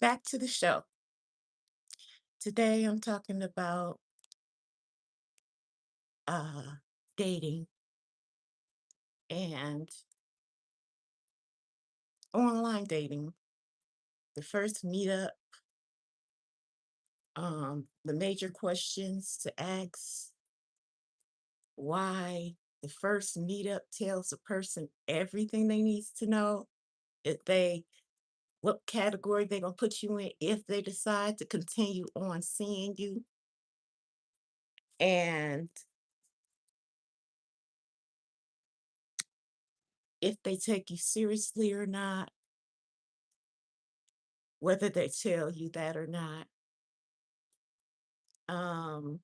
Back to the show. Today I'm talking about uh dating and online dating. The first meetup, the major questions to ask, why the first meetup tells a person everything they needs to know, if they what category they're gonna put you in if they decide to continue on seeing you, and if they take you seriously or not, whether they tell you that or not. um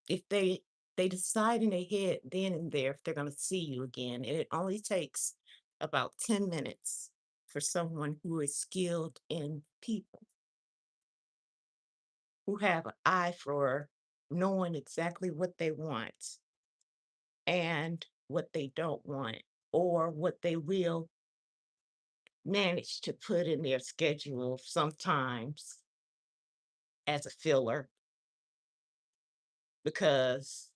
if they decide in their head then and there if they're going to see you again, and it only takes about 10 minutes for someone who is skilled in people, who have an eye for knowing exactly what they want and what they don't want, or what they will manage to put in their schedule sometimes as a filler, because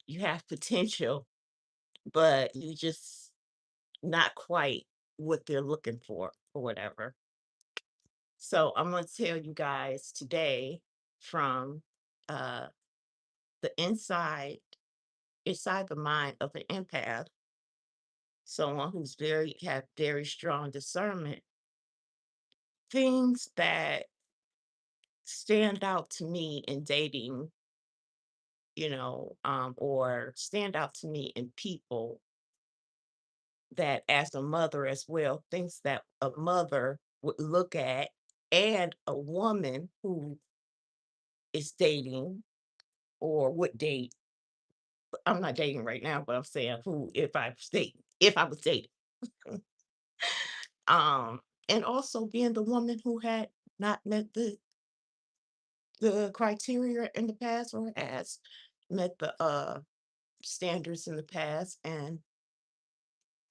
you have potential but you just not quite what they're looking for or whatever. So I'm going to tell you guys today from uh, the inside the mind of an empath, someone who's have very strong discernment, things that stand out to me in dating, or stand out to me in people, that as a mother as well, things that a mother would look at, and a woman who is dating or would date. I'm not dating right now, but I'm saying who, if I was dating. um, and also being the woman who had not met the criteria in the past, or has met the standards in the past, and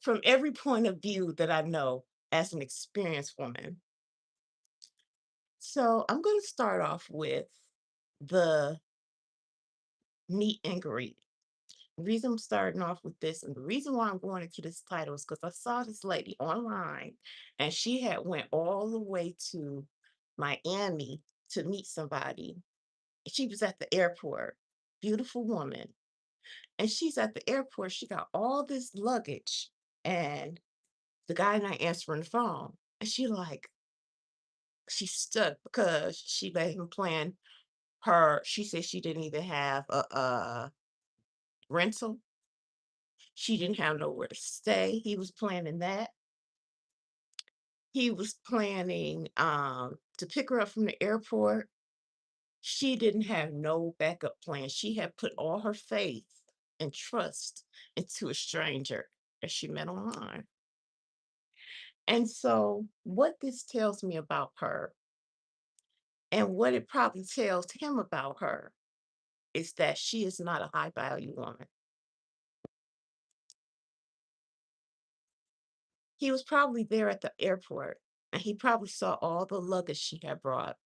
from every point of view that I know as an experienced woman. So I'm going to start off with the meet and greet. The reason I'm starting off with this, and the reason why I'm going into this title, is because I saw this lady online, and she had went all the way to Miami to meet somebody. She was at the airport, beautiful woman, and she's at the airport. She got all this luggage, and the guy not answering the phone, and she's stuck because she let him plan her. She said she didn't even have a rental. She didn't have nowhere to stay. He was planning that. He was planning to pick her up from the airport. She didn't have no backup plan. She had put all her faith and trust into a stranger that she met online. And so, what this tells me about her, and what it probably tells him about her, is that she is not a high value woman. He was probably there at the airport, and he probably saw all the luggage she had brought,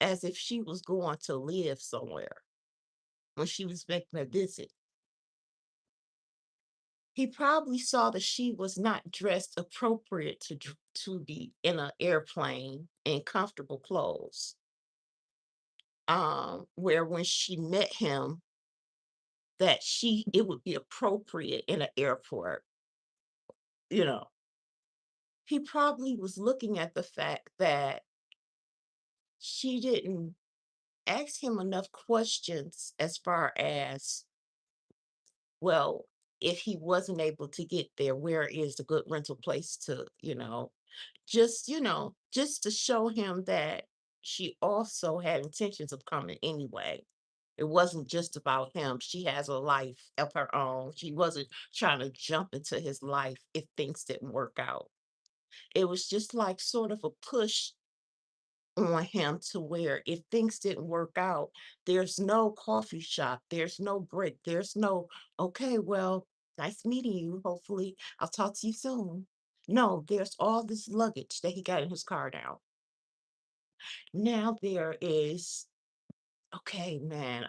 as if she was going to live somewhere when she was making a visit. He probably saw that she was not dressed appropriate to be in an airplane in comfortable clothes. Where when she met him, that it would be appropriate in an airport, you know. He probably was looking at the fact that she didn't ask him enough questions, as far as, well, if he wasn't able to get there, where is a good rental place to, just to show him that she also had intentions of coming anyway. It wasn't just about him. She has a life of her own. She wasn't trying to jump into his life if things didn't work out. It was just like sort of a push on him, to where if things didn't work out, there's no coffee shop, there's no break, there's no, okay, well, nice meeting you. Hopefully, I'll talk to you soon. No, there's all this luggage that he got in his car now. Now there is, okay, man,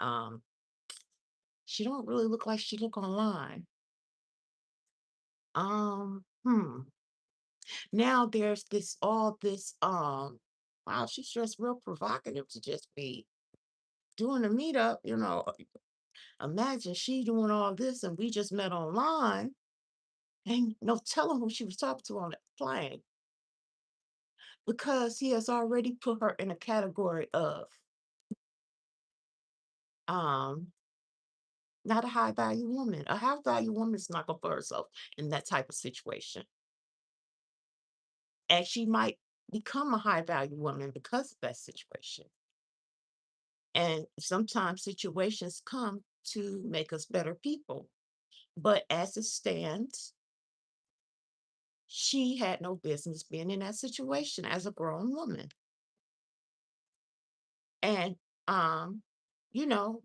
she don't really look like she look online. Hmm. Now there's wow, she's just real provocative to just be doing a meetup, you know. Imagine she doing all this and we just met online and no telling who she was talking to on the plane because he has already put her in a category of um not a high value woman. A high value woman is not gonna put herself in that type of situation. And she might become a high value woman because of that situation. And sometimes situations come to make us better people. But as it stands, she had no business being in that situation as a grown woman. And um, you know,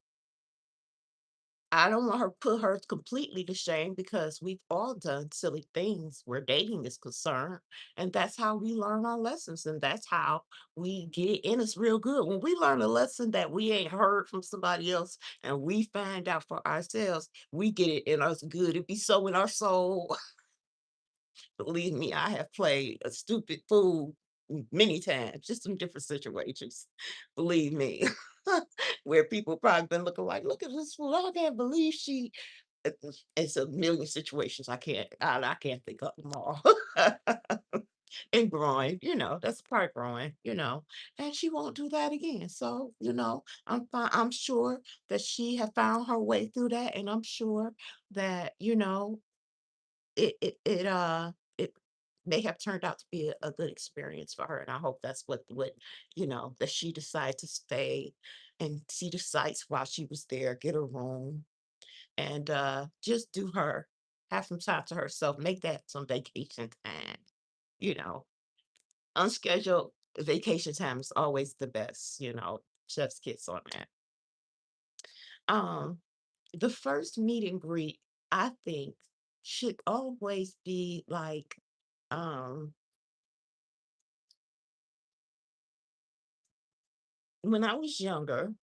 I don't want her put her completely to shame because we've all done silly things where dating is concerned. And that's how we learn our lessons. And that's how we get it in us real good. When we learn a lesson that we ain't heard from somebody else and we find out for ourselves, we get it in us good. It be so in our soul. Believe me, I have played a stupid fool many times, just in different situations. Believe me, where people probably been looking like, "Look at this fool! I can't believe she." It's a million situations. I can't think of them all. And growing, that's part growing, and she won't do that again. So, I'm fine. I'm sure that she had found her way through that, and I'm sure that it may have turned out to be a good experience for her, and I hope that's that she decided to stay and see the sights while she was there, get a room, and, just do her. Have some time to herself, make that some vacation time, you know? Unscheduled vacation time is always the best, chef's kiss on that. Um, the first meet and greet, I think, should always be like, um, when I was younger,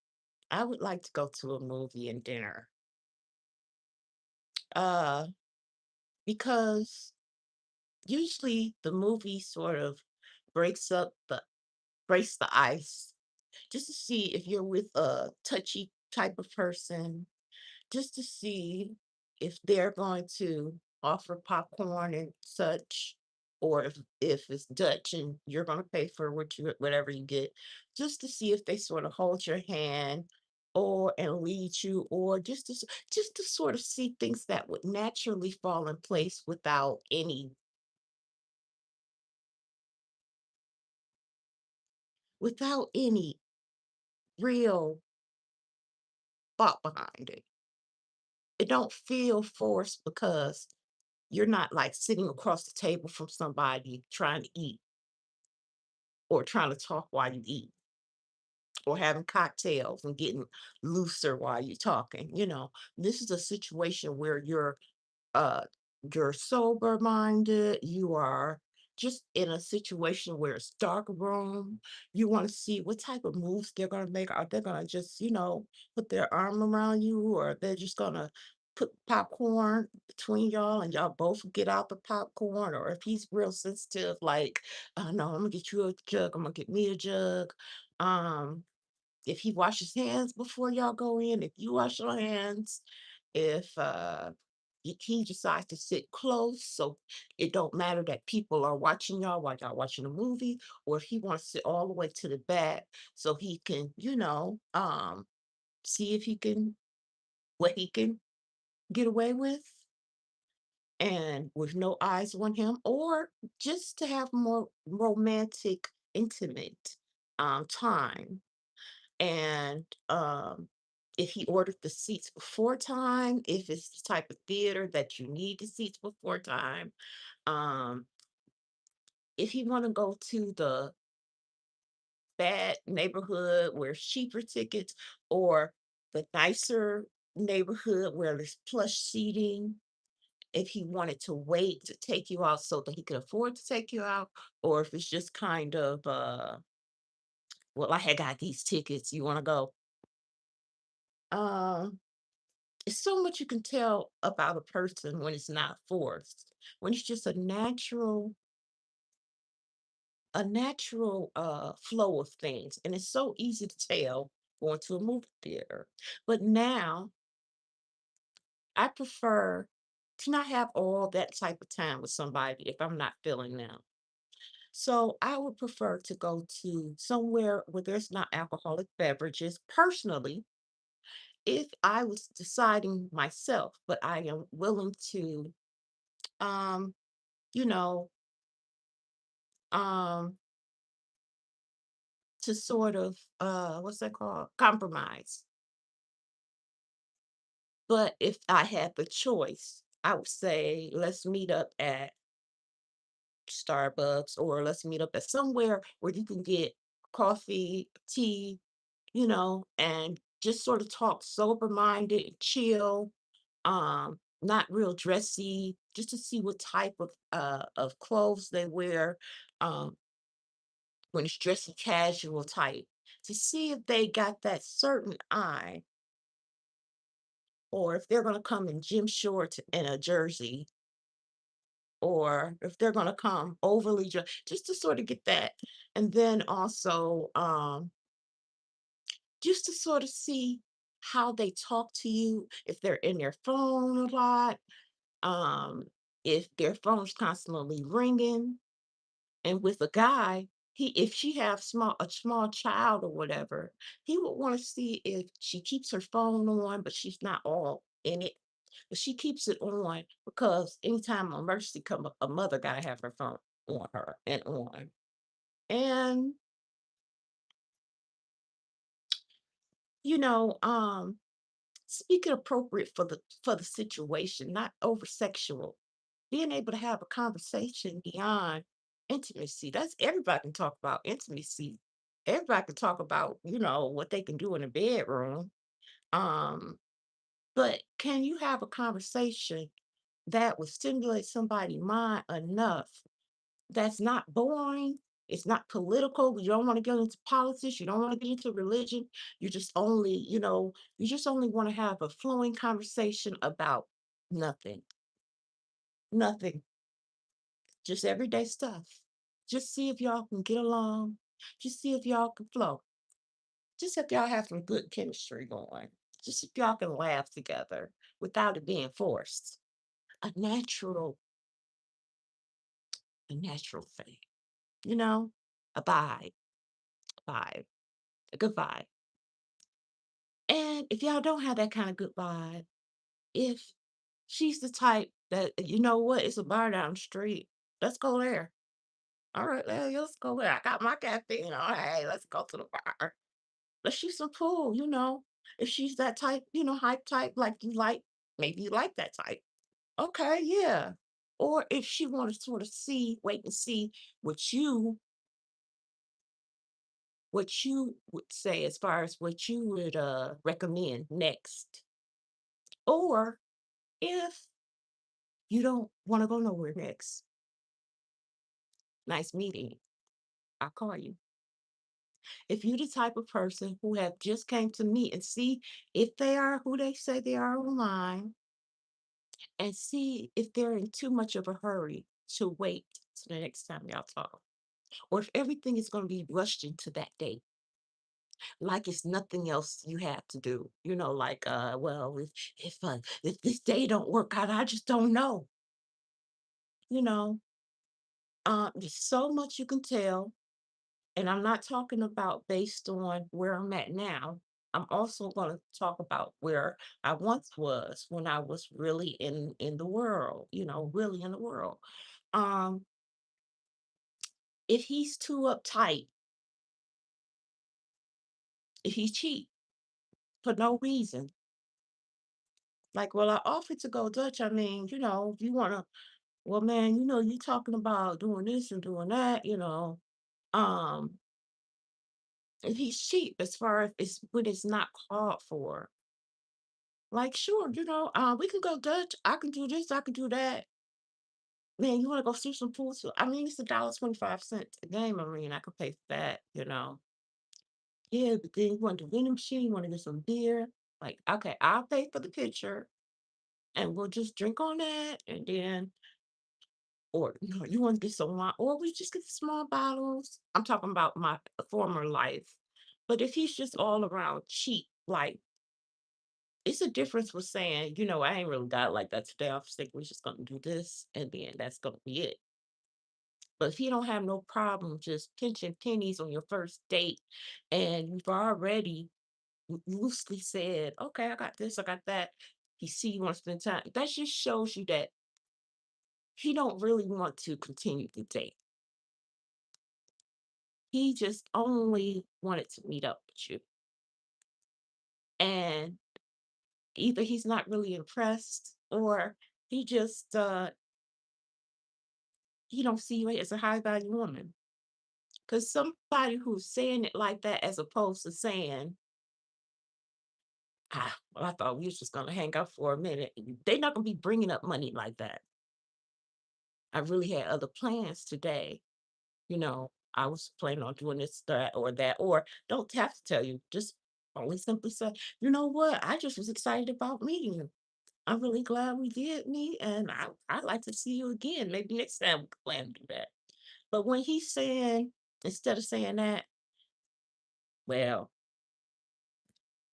I would like to go to a movie and dinner. Uh, because usually the movie sort of breaks up the breaks the ice just to see if you're with a touchy type of person, just to see if they're going to offer popcorn and such, or if it's Dutch and you're going to pay for whatever you get, just to see if they sort of hold your hand or and lead you, or just to sort of see things that would naturally fall in place without any real thought behind it. It don't feel forced because you're not like sitting across the table from somebody trying to eat or trying to talk while you eat or having cocktails and getting looser while you're talking. This is a situation where uh you're sober minded, you are just in a situation where it's dark room. You want to see what type of moves they're going to make. Are they going to just put their arm around you, or they're just going to put popcorn between y'all and y'all both get out the popcorn? Or if he's real sensitive, like, no, I'm gonna get you a jug, I'm gonna get me a jug. um if he washes hands before y'all go in, if you wash your hands, if he decides to sit close, so it don't matter that people are watching y'all while y'all watching a movie, or if he wants to sit all the way to the back so he can, see if he can what he can get away with and with no eyes on him, or just to have more romantic, intimate time. And if he ordered the seats before time, if it's the type of theater that you need the seats before time, um, if you want to go to the bad neighborhood where cheaper tickets, or the nicer neighborhood where there's plush seating, if he wanted to wait to take you out so that he could afford to take you out, or if it's just kind of well, I had got these tickets. You want to go? Um, it's so much you can tell about a person when it's not forced, when it's just a natural flow of things. And it's so easy to tell going to a movie theater. But now I prefer to not have all that type of time with somebody if I'm not feeling them. So I would prefer to go to somewhere where there's not alcoholic beverages personally if I was deciding myself, but I am willing um, you know, um, to sort of what's that called? Compromise. But if I had the choice, I would say let's meet up at Starbucks, or let's meet up at somewhere where you can get coffee, tea, and just sort of talk sober minded, chill, not real dressy, just to see what type of clothes they wear, um, when it's dressy casual type, to see if they got that certain eye, or if they're gonna come in gym shorts and a jersey, or if they're gonna come overly dressed, just to sort of get that. And then also, just to sort of see how they talk to you, if they're in their phone a lot, um, if their phone's constantly ringing. And with a guy, he if she have a small child or whatever, he would want to see if she keeps her phone on, but she's not all in it. But she keeps it on because anytime an emergency come up, a mother gotta have her phone on her and on. And you know, speak it appropriate for the situation, not over sexual. Being able to have a conversation beyond intimacy. That's everybody can talk about intimacy. Everybody can talk about, what they can do in a bedroom. Um, but can you have a conversation that would stimulate somebody's mind enough that's not boring? It's not political. You don't want to get into politics. You don't want to get into religion. You just only want to have a flowing conversation about nothing, nothing, just everyday stuff. Just see if y'all can get along. Just see if y'all can flow. Just if y'all have some good chemistry going. Just if y'all can laugh together without it being forced. A natural, a natural thing, you know? A vibe, vibe, a good vibe. And if y'all don't have that kind of good vibe, if she's the type that, you know what, it's a bar down the street, let's go there. All right, let's go there. I got my caffeine. All right, let's go to the bar. Let's shoot some pool, you know. If she's that type, hype type, like you like, maybe you like that type. Okay, yeah. Or if she want to sort of wait and see what you would say as far as what you would recommend next. Or if you don't want to go nowhere next, nice meeting. I'll call you. If you're the type of person who have just came to meet and see if they are who they say they are online, and see if they're in too much of a hurry to wait till the next time y'all talk, or if everything is going to be rushed into that day, like it's nothing else you have to do. Like, well, if this day don't work out, I just don't know. You know, there's so much you can tell, and I'm not talking about based on where I'm at now. I'm also going to talk about where I once was when I was really in the world, really in the world. Um, if he's too uptight, if he's cheap for no reason, like, well, I offered to go Dutch. I mean, if you want to, well, man, you talking about doing this and doing that, um, if he's cheap as far as when it's not called for, like, sure, we can go Dutch. I can do this, I can do that. Man, you want to go see some pool? So, I mean, it's $1.25 a game. I mean, I could pay for that. Yeah, but then you want the vending machine, you want to get some beer. Like, okay, I'll pay for the picture and we'll just drink on that. And then, or no, you want to get some wine, or we just get the small bottles. I'm talking about my former life. But if he's just all around cheap, like, it's a difference with saying, I ain't really got like that today. I was thinking we're just gonna do this, and then that's gonna be it. But if you don't have no problem just pinching pennies on your first date, and you've already loosely said, "Okay, I got this, I got that." He see you want to spend time. That just shows you that he don't really want to continue the date. He just only wanted to meet up with you, and either he's not really impressed, or he just he don't see you as a high value woman. Because somebody who's saying it like that, as opposed to saying, well, I thought we was just gonna hang out for a minute. They're not gonna be bringing up money like that. I really had other plans today. I was planning on doing this, that, or that, or don't have to tell you. Just only simply say, you know what? I just was excited about meeting you. I'm really glad we did meet, and I'd like to see you again. Maybe next time we can plan to do that. But when he's saying, instead of saying that, well,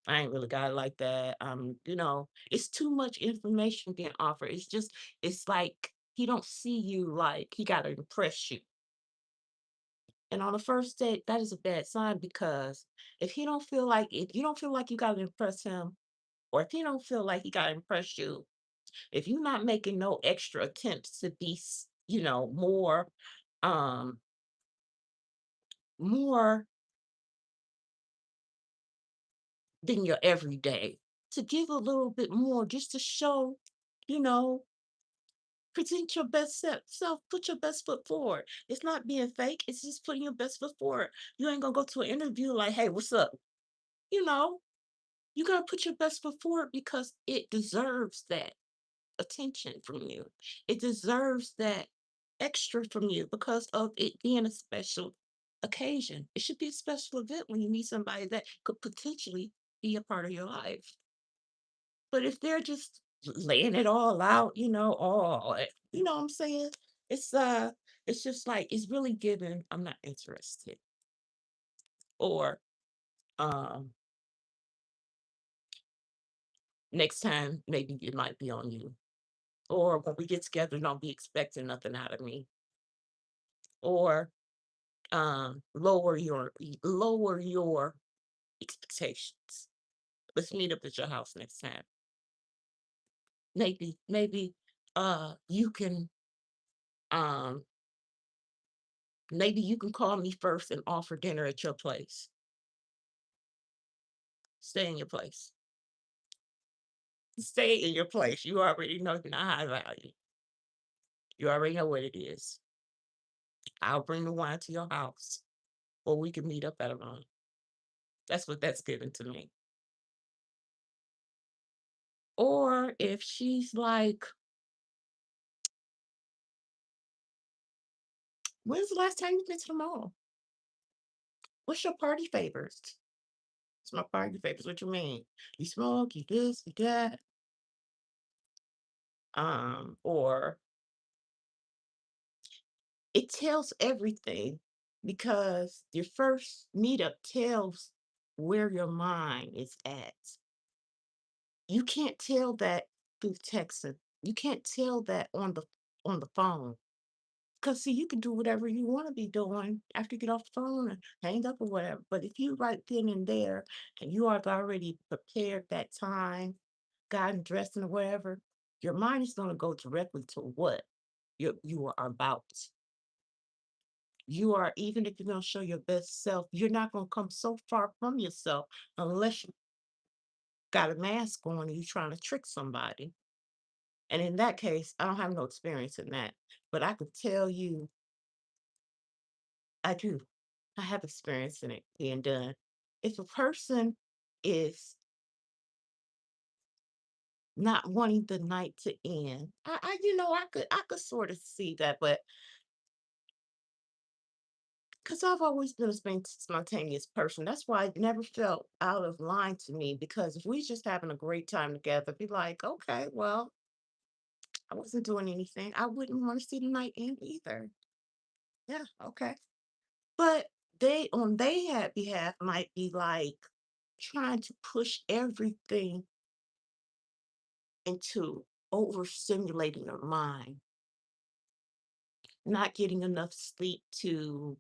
I ain't really got it like that. It's too much information being offered. It's like he don't see you, like he gotta impress you. And on the first date, that is a bad sign, because if you don't feel like you gotta impress him, or if he don't feel like he gotta impress you, if you're not making no extra attempts to be, um, more than your everyday, to give a little bit more, just to show, you know, present your best self, put your best foot forward. It's not being fake, it's just putting your best foot forward. You ain't gonna go to an interview like, hey, what's up? You know, you gotta put your best foot forward, because it deserves that attention from you. It deserves that extra from you, because of it being a special occasion. It should be a special event when you meet somebody that could potentially be a part of your life. But if they're just laying it all out, you know what I'm saying? It's uh it's just like, it's really given, I'm not interested. Or um next time maybe it might be on you. Or when we get together, don't be expecting nothing out of me. Or lower your expectations. Let's meet up at your house next time. Maybe you can um maybe you can call me first and offer dinner at your place. Stay in your place. Stay in your place. You already know you're not high value. You already know what it is. I'll bring the wine to your house, or we can meet up at a room. That's what that's given to me. Or if she's like, when's the last time you've been to the mall? What's your party favors? It's my party favors. What you mean? You smoke, you this, you that. Or it tells everything, because your first meetup tells where your mind is at. You can't tell that through texting. You can't tell that on the phone. Because see, you can do whatever you want to be doing after you get off the phone and hang up or whatever. But if you right then and there, and you have already prepared that time, gotten dressed and whatever, your mind is going to go directly to what you are about. You are, even if you're going to show your best self, you're not going to come so far from yourself unless you got a mask on and you're trying to trick somebody. And in that case, I don't have no experience in that. But I could tell you, I do. I have experience in it being done. If a person is not wanting the night to end, I could sort of see that, but because I've always been a spontaneous person. That's why it never felt out of line to me. Because if we just having a great time together, be like, okay, well, I wasn't doing anything. I wouldn't want to see the night end either. Yeah, okay. But they on they had behalf might be like trying to push everything into overstimulating your mind, not getting enough sleep to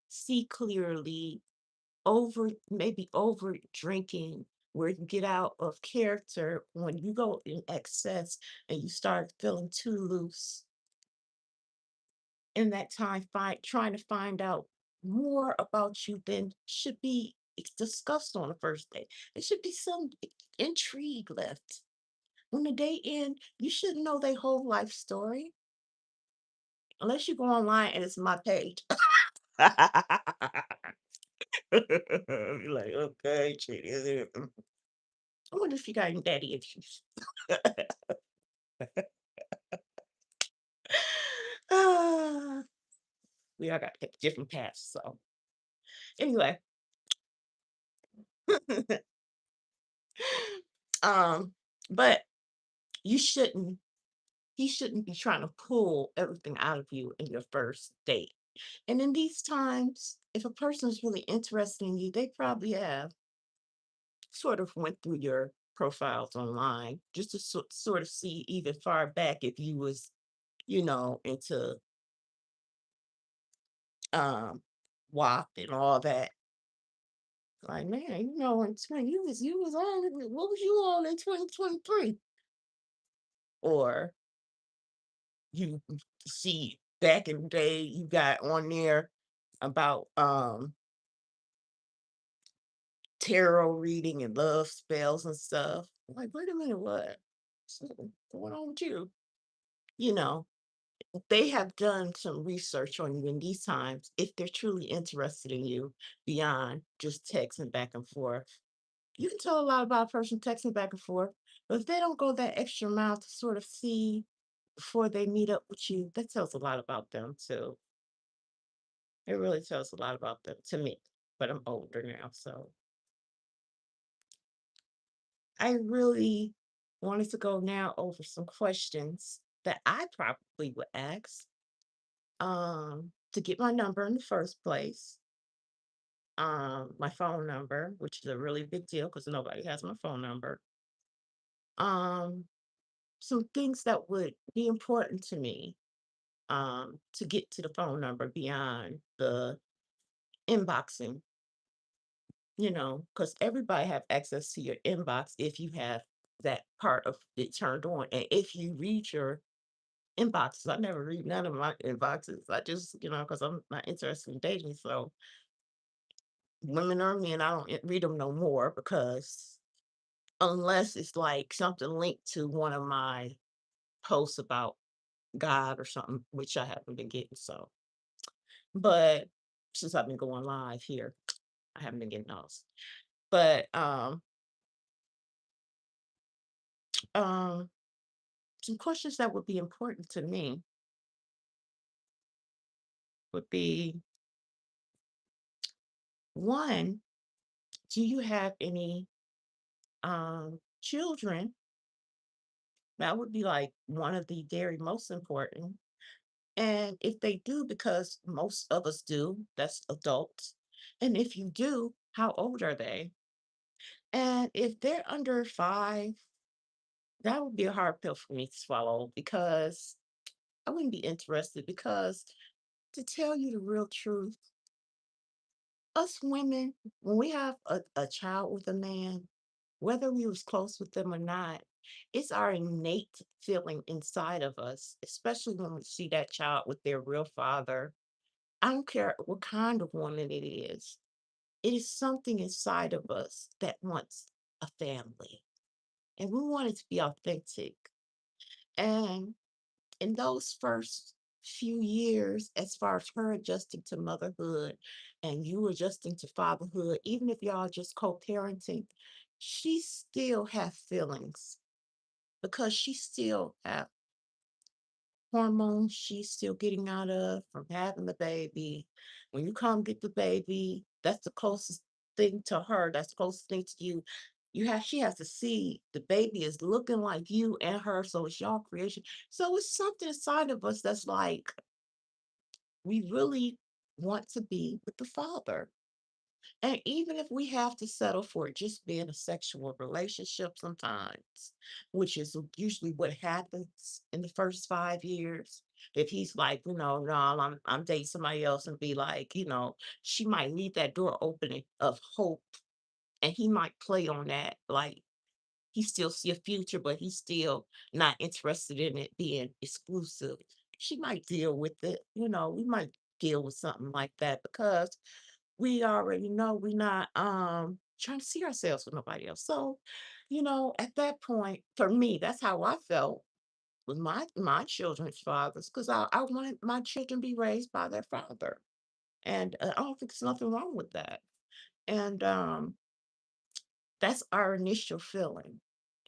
see clearly, maybe over drinking, where you get out of character when you go in excess and you start feeling too loose in that time, trying to find out more about you than should be discussed on the first date. There should be some intrigue left. When the day end, you should know their whole life story, unless you go online and it's my page. Be like, okay, Trini, is it? I wonder if you got any daddy issues. Ah, we all got to take different paths. So anyway, um, but you shouldn't. He shouldn't be trying to pull everything out of you in your first date. And in these times, if a person is really interested in you, they probably have sort of went through your profiles online just to sort of see even far back if you was, into um WAP and all that. Like, man, in 20, you was on what was you on in 2023? Or you see back in the day you got on there about tarot reading and love spells and stuff. Like, wait a minute, what's going on with you? You know, they have done some research on you in these times if they're truly interested in you beyond just texting back and forth. You can tell a lot about a person texting back and forth, but if they don't go that extra mile to sort of see before they meet up with you, that tells a lot about them too. It really tells a lot about them to me, but I'm older now, so I really wanted to go now over some questions that I probably would ask to get my number in the first place, my phone number, which is a really big deal because nobody has my phone number. Um, some things that would be important to me to get to the phone number beyond the inboxing, because everybody have access to your inbox if you have that part of it turned on. And if you read your inboxes, I never read none of my inboxes. I just, because I'm not interested in dating. So women or men, I don't read them no more because unless it's like something linked to one of my posts about God or something, which I haven't been getting. So, but since I've been going live here, I haven't been getting those. But um, some questions that would be important to me would be one, do you have any children? That would be like one of the very most important. And if they do, because most of us do, that's adults. And if you do, how old are they? And if they're under 5, that would be a hard pill for me to swallow because I wouldn't be interested. Because to tell you the real truth, us women, when we have a child with a man, whether we was close with them or not, it's our innate feeling inside of us, especially when we see that child with their real father. I don't care what kind of woman it is. It is something inside of us that wants a family. And we want it to be authentic. And in those first few years, as far as her adjusting to motherhood and you adjusting to fatherhood, even if y'all just co-parenting, she still have feelings because she still have hormones she's still getting out of from having the baby. When you come get the baby, that's the closest thing to her. That's the closest thing to you. She has to see the baby is looking like you and her, so it's y'all creation. So it's something inside of us that's like we really want to be with the father. And even if we have to settle for it just being a sexual relationship sometimes, which is usually what happens in the first 5 years. If he's like, no, I'm dating somebody else and be like, she might leave that door opening of hope and he might play on that. Like he still see a future, but he's still not interested in it being exclusive. She might deal with it, we might deal with something like that because we already know we're not trying to see ourselves with nobody else. So, at that point, for me, that's how I felt with my children's fathers, because I wanted my children to be raised by their father. And I don't think there's nothing wrong with that. And that's our initial feeling.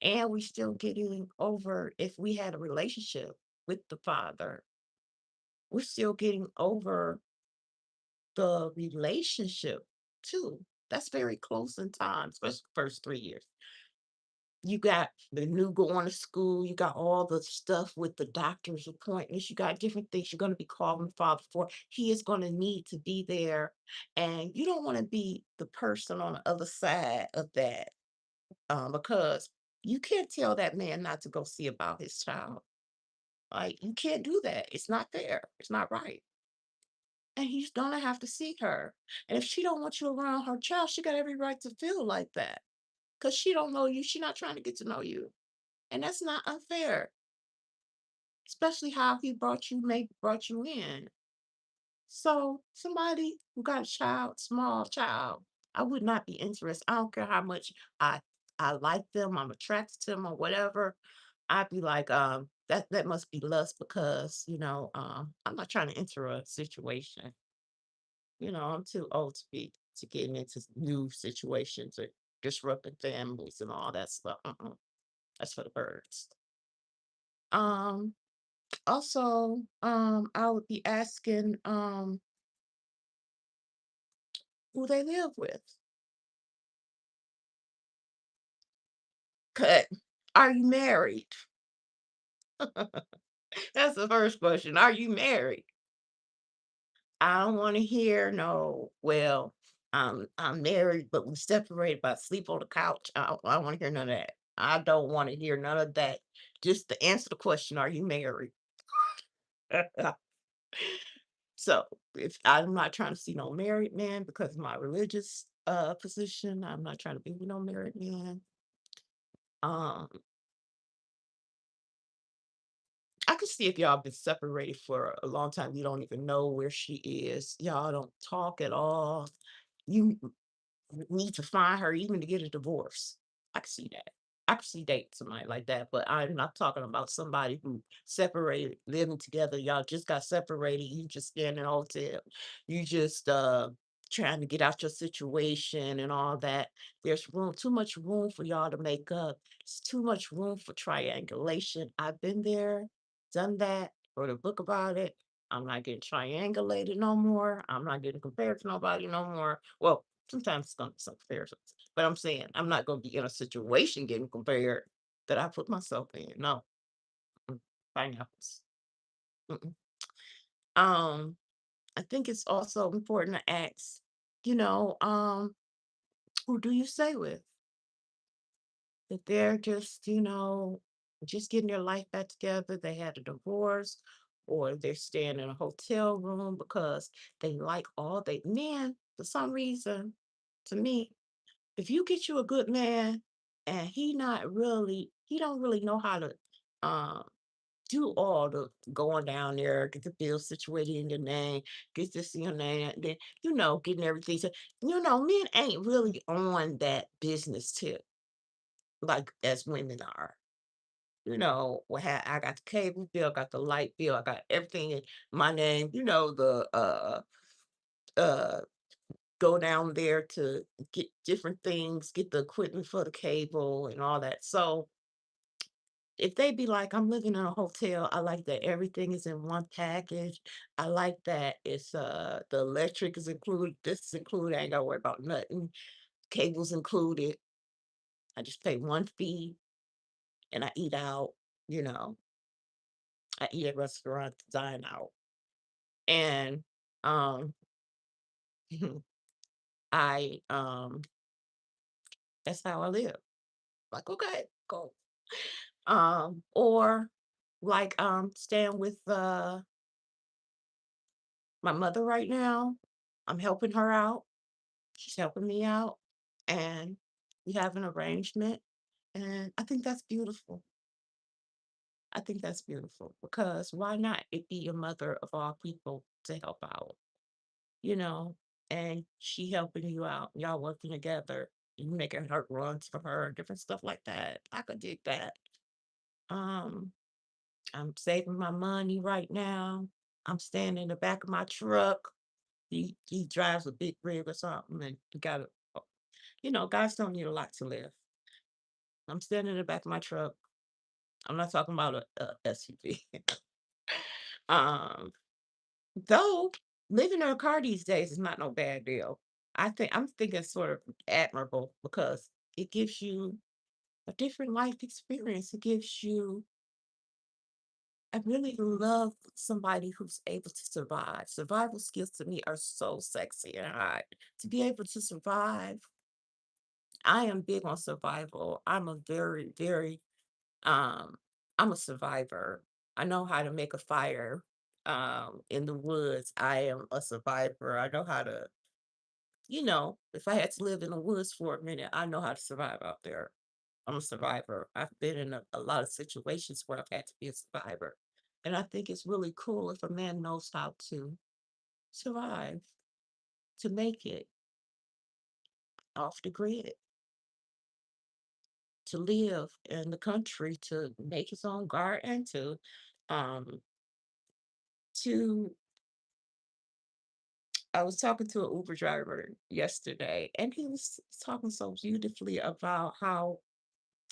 And we still getting over if we had a relationship with the father, we're still getting over the relationship too. That's very close in time, especially the first 3 years. You got the new going to school, you got all the stuff with the doctor's appointments, you got different things you're going to be calling father for. He is going to need to be there. And you don't want to be the person on the other side of that, because you can't tell that man not to go see about his child. Like you can't do that. It's not fair. It's not right. And he's gonna have to see her. And if she don't want you around her child, she got every right to feel like that. Cause she don't know you. She not trying to get to know you. And that's not unfair. Especially how he brought you in. So somebody who got a child, small child, I would not be interested. I don't care how much I like them, I'm attracted to them or whatever. I'd be like, that must be lust because, I'm not trying to enter a situation. I'm too old to getting into new situations or disrupting families and all that stuff. That's for the birds. Um, Also, I would be asking who they live with. Cut. Are you married? That's the first question. Are you married? I don't want to hear no. Well, I'm married, but we separated by sleep on the couch. I don't want to hear none of that. I don't want to hear none of that. Just to answer the question, are you married? So if I'm not trying to see no married man because of my religious position, I'm not trying to be with no married man. Um, I can see if y'all been separated for a long time, you don't even know where she is. Y'all don't talk at all. You need to find her even to get a divorce. I can see that. I can see dating somebody like that, but I'm not talking about somebody who separated, living together. Y'all just got separated. You just staying in a hotel. You just trying to get out your situation and all that. There's too much room for y'all to make up. It's too much room for triangulation. I've been there, done that, wrote a book about it. I'm not getting triangulated no more. I'm not getting compared to nobody no more. Well, sometimes it's gonna be some comparisons, but I'm saying I'm not gonna be in a situation getting compared that I put myself in. No, mm, pineapples. Mm-mm. Um, I think it's also important to ask, you know, um, who do you stay with? If they're just, just getting their life back together, they had a divorce, or they're staying in a hotel room because they like all they men for some reason. To me, if you get you a good man and he don't really know how to um do all the going down there, get the bill situated in your name, get this in your name, then getting everything. So, men ain't really on that business tip like as women are. I got the cable bill, I got the light bill, I got everything in my name, the uh go down there to get different things, get the equipment for the cable and all that. So if they be like, "I'm living in a hotel," I like that everything is in one package. I like that it's, the electric is included, this is included, I ain't gotta worry about nothing, cable's included. I just pay one fee and I eat out, you know, I eat at restaurants, dine out. And, um, that's how I live. Like, "Okay, cool." Or like, staying with, my mother right now. I'm helping her out. She's helping me out, and we have an arrangement, and I think that's beautiful. I think that's beautiful because why not it be your mother of all people to help out, you know? And she helping you out, y'all working together, you making her runs for her, different stuff like that. I could dig that. Um, I'm saving my money right now. I'm staying in the back of my truck. He drives a big rig or something, and he got a, guys don't need a lot to live. I'm standing in the back of my truck. I'm not talking about a SUV. um, though living in a car these days is not no bad deal. I'm thinking sort of admirable because it gives you a different life experience. It gives you I really love somebody who's able to survive. Survival skills to me are so sexy and hot. To be able to survive, I am big on survival. Um, I'm a survivor. I know how to make a fire in the woods. I am a survivor. I know how to, if I had to live in the woods for a minute, I know how to survive out there. I'm a survivor. I've been in a lot of situations where I've had to be a survivor. And I think it's really cool if a man knows how to survive, to make it off the grid, to live in the country, to make his own garden, um to I was talking to an Uber driver yesterday and he was talking so beautifully about how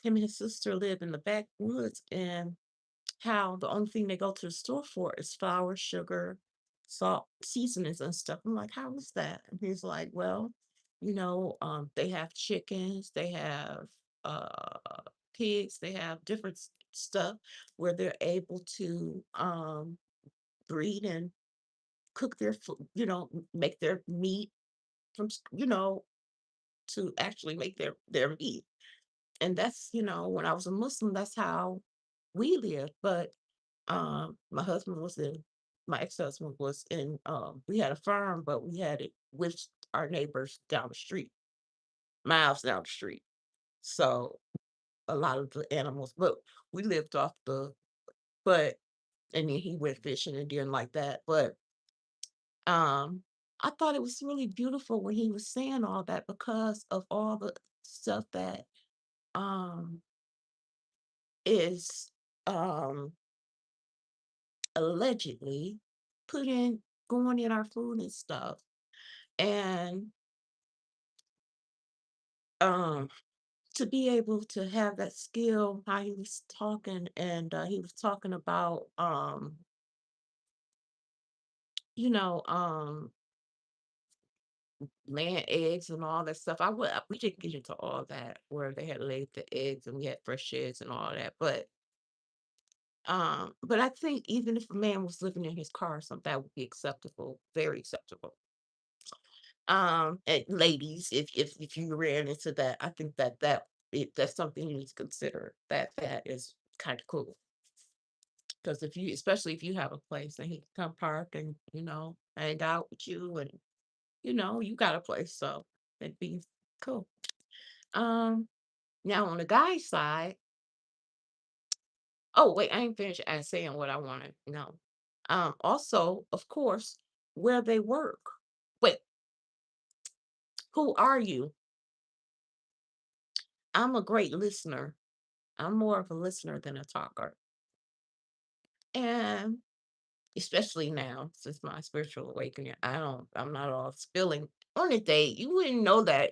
him and his sister live in the backwoods and how the only thing they go to the store for is flour, sugar, salt, seasonings and stuff. I'm like, how is that? And he's like, well, they have chickens, they have uh pigs, they have different stuff where they're able to breed and cook their food, make their meat to actually make their meat. And that's, when I was a Muslim, that's how we lived. But my husband was in my ex-husband was in we had a farm, but we had it with our neighbors down the street, miles down the street. So a lot of the animals, but we lived off but and then he went fishing and didn't like that. But um I thought it was really beautiful when he was saying all that because of all the stuff that um is um allegedly put in going in our food and stuff. And um to be able to have that skill, how he was talking and he was talking about you know, laying eggs and all that stuff. We didn't get into all that where they had laid the eggs and we had fresh eggs and all that. But I think even if a man was living in his car or something, that would be acceptable, very acceptable. And ladies, if you ran into that, I think that's something you need to consider. That is kind of cool because especially if you have a place and he can come park and hang out with you and you got a place, so it'd be cool. Um, Now on the guy's side, oh wait, I ain't finished saying what I wanted. No, also of course where they work. Wait, who are you? I'm a great listener. I'm more of a listener than a talker. And especially now, since my spiritual awakening, I'm not all spilling on a date. You wouldn't know that